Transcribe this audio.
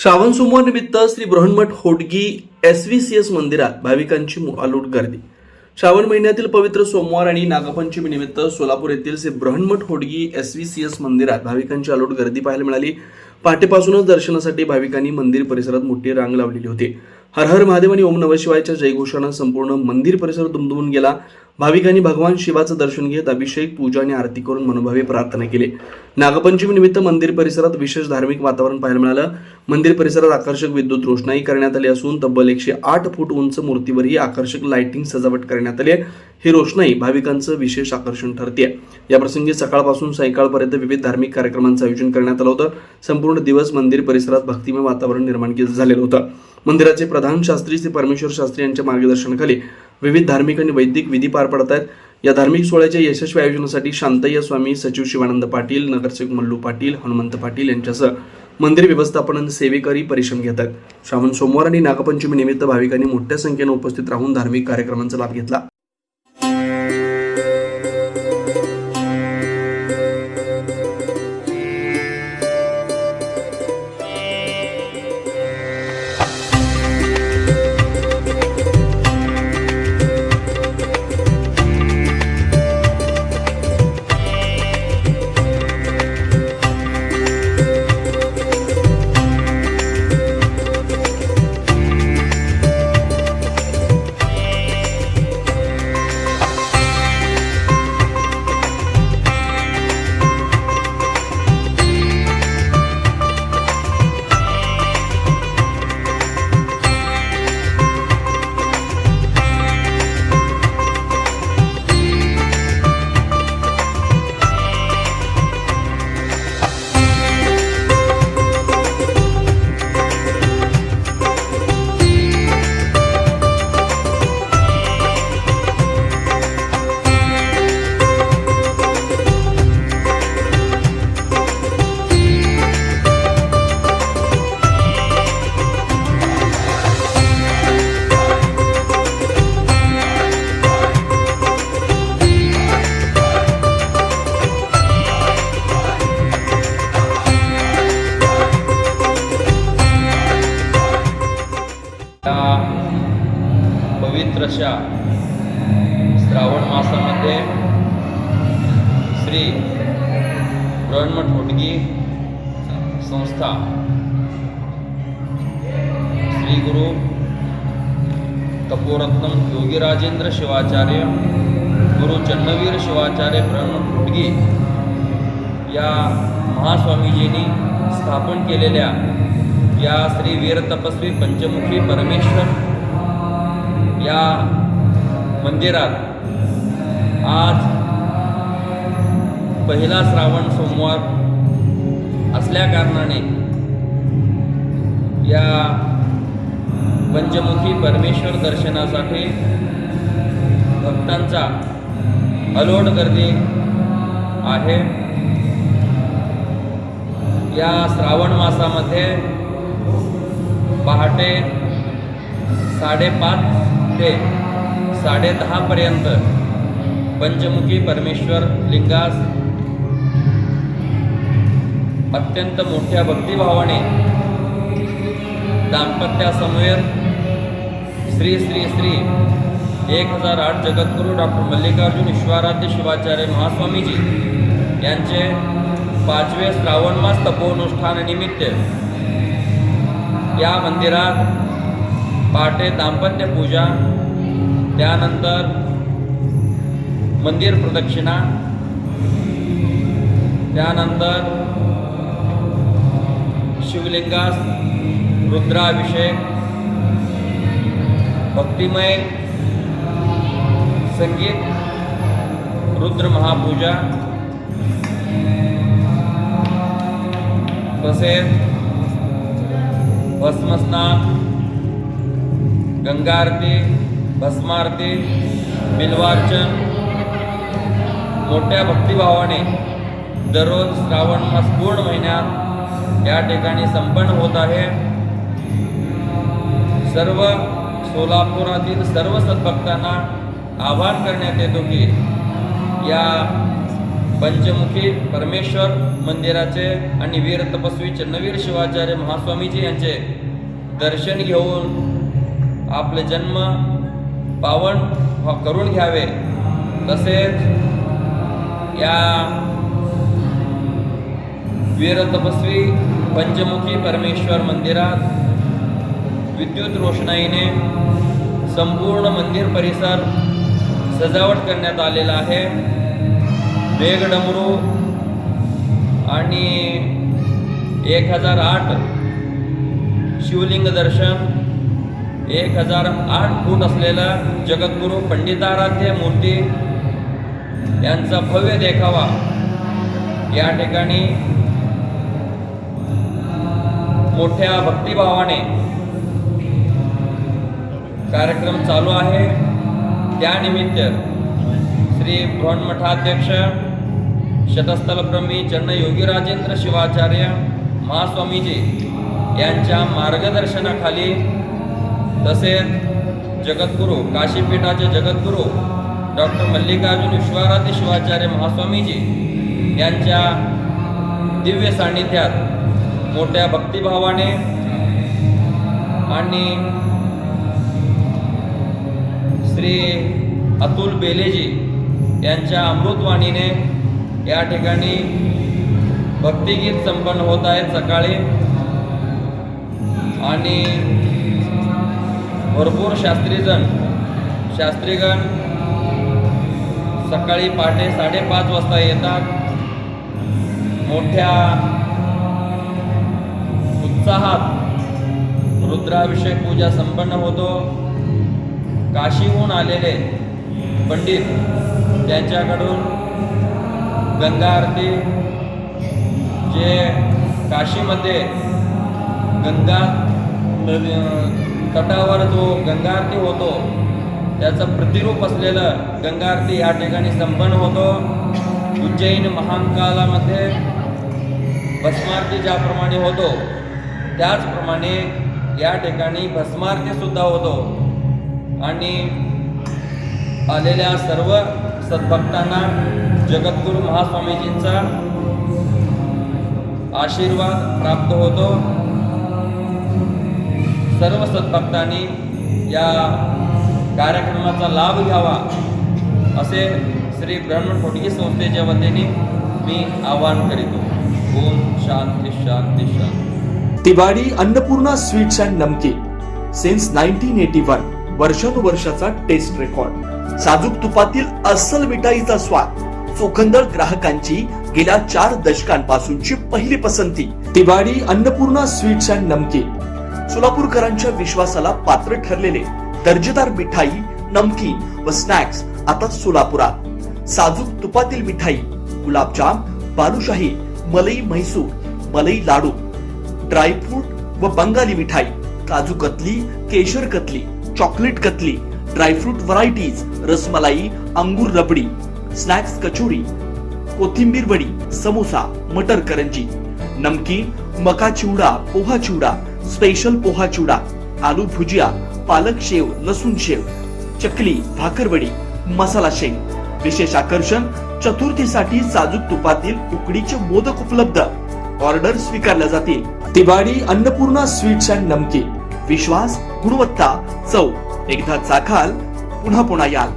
श्रावण सोमवार निमित्त श्री बृहन्मठ होडगी SVCS मंदिरात भाविकांची अलोट गर्दी. श्रावण महिन्यातील पवित्र सोमवार आणि नागपंचमी निमित्त सोलापूर येथील श्री बृहन्मठ होडगी SVCS मंदिरात भाविकांची अलोट गर्दी पाहायला मिळाली. पहाटेपासूनच दर्शनासाठी भाविकांनी मंदिर परिसरात मोठी रांग लावलेली होती. हर हर महादेव आणि ओम नमः शिवायच्या जयघोषानं संपूर्ण मंदिर परिसर दुमदुमून गेला. भाविकांनी भगवान शिवाचं दर्शन घेत अभिषेक, पूजा आणि आरती करून मनोभावे प्रार्थना केली. नागपंचमी निमित्त मंदिर परिसरात विशेष धार्मिक वातावरण पाहायला मिळालं. मंदिर परिसरात आकर्षक विद्युत रोषणाई करण्यात आली असून तब्बल 108 फूट उंच मूर्तीवरही आकर्षक लाइटिंग सजावट करण्यात आली आहे. ही रोषणाई भाविकांचं विशेष आकर्षण ठरते. या प्रसंगी सकाळपासून सायंकाळपर्यंत विविध धार्मिक कार्यक्रमांचं आयोजन करण्यात आलं होतं. संपूर्ण दिवस मंदिर परिसरात भक्तिमय वातावरण निर्माण झालेलं होतं. मंदिराचे प्रधान शास्त्री श्री परमेश्वर शास्त्री यांच्या मार्गदर्शनाखाली विविध धार्मिक आणि वैदिक विधी पार पडत आहेत. या धार्मिक सोहळ्याच्या यशस्वी आयोजनासाठी शांतय्य स्वामी, सचिव शिवानंद पाटील, नगरसेवक मल्लू पाटील, हनुमंत पाटील यांच्यासह मंदिर व्यवस्थापन सेवेकरी परिश्रम घेत आहेत. श्रावण सोमवार आणि नागपंचमी निमित्त भाविकांनी मोठ्या संख्येने उपस्थित राहून धार्मिक कार्यक्रमांचा लाभ घेतला. पवित्रशा श्रावण मासामध्ये श्री बृहन्मठ होडगी संस्था श्री गुरु तपोरत्नम योगीराजेंद्र शिवाचार्य गुरु चन्नवीर शिवाचार्य बृहन्मठ होडगी या महास्वामीजींनी स्थापन केलेल्या या श्री वीर तपस्वी पंचमुखी परमेश्वर या मंदिरात आज पहिला श्रावण सोमवार असल्या कारणाने या पंचमुखी परमेश्वर दर्शनासाठी भक्तांचा अलोट गर्दी आहे. या श्रावण मासामध्ये पहाटे 5:30 ते 10:30 पर्यंत पंचमुखी परमेश्वर लिंगास अत्यंत मोठ्या भक्तिभावाने दाम्पत्यासमवेत श्री श्री श्री 1008 जगद्गुरू डॉक्टर मल्लिकार्जुन विश्वाराध्य शिवाचार्य महास्वामीजी यांचे 5वे श्रावण मास तपोनुष्ठानानिमित्त या मंदिरात पहाटे दाम्पत्य पूजा, त्यानंतर मंदिर प्रदक्षिणा, त्यानंतर शिवलिंगास रुद्राभिषेक, भक्तिमय संगीत, रुद्र महापूजा, तसेच भस्मस्नान, गंगाआरती, भस्मारती, बिल्वार्चन मोठ्या भक्तिभावाने दररोज श्रावण मास पूर्ण महिन्यात या ठिकाणी संपन्न होत आहे. सर्व सोलापुरातील सर्व सद्भक्तांना आवाहन करण्यात येतो की या पंचमुखी परमेश्वर मंदिराचे आणि वीर तपस्वी चन्नवीर शिवाचार्य महास्वामीजी यांचे दर्शन घेऊन आपले जन्म पावन करून घ्यावे। तसेच या वीर तपस्वी पंचमुखी परमेश्वर मंदिरात विद्युत रोषणाईने संपूर्ण मंदिर परिसर सजावट करण्यात आलेला आहे। मेघडमरू आणि 1008 शिवलिंग दर्शन, 1008 फूट असलेलं जगद्गुरू पंडिताराध्य मूर्ती यांचा भव्य देखावा या ठिकाणी मोठ्या भक्तिभावाने कार्यक्रम चालू आहे। त्यानिमित्त श्री बृहन्मठाध्यक्ष शतस्थलब्रह्मी चन्न योगीराजेंद्र शिवाचार्य महास्वामीजी यांच्या मार्गदर्शनाखाली तसेच जगद्गुरू काशीपीठाचे जगद्गुरू डॉक्टर मल्लिकार्जुन विश्वाराध्य शिवाचार्य महास्वामीजी यांच्या दिव्य सान्निध्यात मोठ्या भक्तिभावाने आणि श्री अतुल बेलेजी यांच्या अमृतवाणीने या ठिकाणी भक्तिगीत संपन्न होत आहेत सकाळी, आणि भरपूर शास्त्रीगण सकाळी पहाटे 5:30 वाजता येतात। मोठ्या उत्साहात रुद्राभिषेक पूजा संपन्न होतो। काशीहून आलेले पंडित त्यांच्याकडून गंगा आरती, जे काशीमध्ये गंगा तटावर जो गंगा आरती होतो त्याचं प्रतिरूप असलेलं गंगा आरती या ठिकाणी संपन्न होतो। उज्जैन महाकालामध्ये भस्मारती ज्याप्रमाणे होतो त्याचप्रमाणे या ठिकाणी भस्मारती सुद्धा होतो, आणि आलेल्या सर्व सद्भक्तांना जगद्गुरू महास्वामीजींचा आशीर्वाद प्राप्त होतो। सर्व सद्भक्तांनी या कार्यक्रमाचा लाभ घ्यावा असे श्री ब्रह्ममठ होडगी संस्थेच्या वतीने मी आवाहन करीतो। ओम शांती शांती शांती। तिवारी अन्नपूर्णा स्वीट्स अँड नमकीन सिन्स 1981, वर्षानुवर्षाचा टेस्ट रेकॉर्ड। साजूक तुपातील अस्सल मिठाईचा स्वाद, चोखंदळ ग्राहकांची गेल्या 4 दशकांपासूनची पहिली पसंती। तिवारी अन्नपूर्णा स्वीट्स अँड नमकीन, सोलापूरकरांच्या विश्वासाला पात्र ठरलेले दर्जेदार मिठाई, नमकीन व स्नॅक्स आता सोलापुरात। साजूक तुपातील मिठाई, गुलाबजाम, बालुशाही, मलई म्हैसूर, मलई लाडू, ड्रायफ्रूट व बंगाली मिठाई, काजू कतली, केशर katli, chocolate katli, dry fruit varieties, rasmalai, अंगूर रबडी, स्नॅक्स कचोरी, कोथिंबीर वडी, समोसा, मटर करंजी, नमकीन, मका चिवडा, पोहा चिवडा, स्पेशल पोहा चिवडा, आलू भुजिया, पालक शेव, लसूण शेव, चकली, भाकरवडी, मसाला शेंग। विशेष आकर्षण, चतुर्थीसाठी साजूक तुपातील उकडीचे मोदक उपलब्ध। ऑर्डर स्वीकारल्या जातील। तिवारी अन्नपूर्णा स्वीट्स अँड नमकीन, विश्वास, गुणवत्ता, चव। एकदा चाखाल पुन्हा याल।